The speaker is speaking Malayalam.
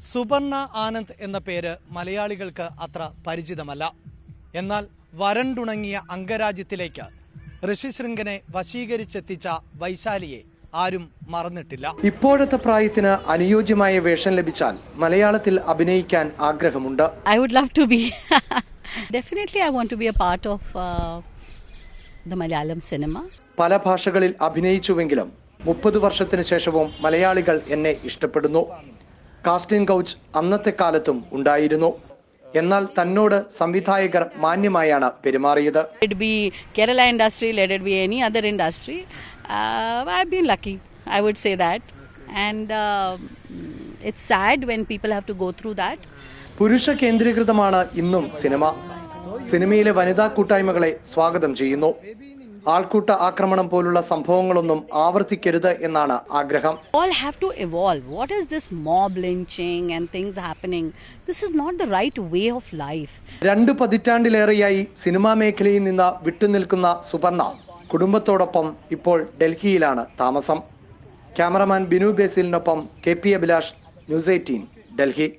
സുപർണ ആനന്ദ് എന്ന പേര് മലയാളികൾക്ക് അത്ര പരിചിതമല്ല. എന്നാൽ വരണ്ടുണങ്ങിയ അംഗരാജ്യത്തിലേക്ക് ഋഷിശൃംഗനെ വശീകരിച്ചെത്തിച്ച വൈശാലിയെ ആരും മറന്നിട്ടില്ല. ഇപ്പോഴത്തെ പ്രായത്തിന് അനുയോജ്യമായ വേഷം ലഭിച്ചാൽ മലയാളത്തിൽ അഭിനയിക്കാൻ ആഗ്രഹമുണ്ട്. I would love to be. Definitely I want to be a part of the Malayalam cinema. പല ഭാഷകളിൽ അഭിനയിച്ചുവെങ്കിലും 30 വർഷത്തിന് ശേഷവും മലയാളികൾ എന്നെ ഇഷ്ടപ്പെടുന്നു. കാസ്റ്റിംഗ് കൗച്ച് അന്നത്തെ കാലത്തും ഉണ്ടായിരുന്നു. എന്നാൽ തന്നോട് സംവിധായകർ മാന്യമായാണ് പെരുമാറിയത്. Let it be Kerala industry, let it be any other industry. I've been lucky, I would say that. And it's sad when people have to go through that. പുരുഷ കേന്ദ്രീകൃതമാണ് ഇന്നും സിനിമ. സിനിമയിലെ വനിതാ കൂട്ടായ്മകളെ സ്വാഗതം ചെയ്യുന്നു. ആൾക്കൂട്ട ആക്രമണം പോലുള്ള സംഭവങ്ങളൊന്നും ആവർത്തിക്കരുത് എന്നാണ് ആഗ്രഹം. All have to evolve. What is this mob lynching and things happening? This is not the right way of life. 2 പതിറ്റാണ്ടിലേറെയായി സിനിമാ മേഖലയിൽ നിന്ന് വിട്ടുനിൽക്കുന്ന സുപർണ കുടുംബത്തോടൊപ്പം ഇപ്പോൾ ഡൽഹിയിലാണ് താമസം. ക്യാമറമാൻ ബിനു ബേസിലിനൊപ്പം KP അഭിലാഷ്, News 18, ഡൽഹി.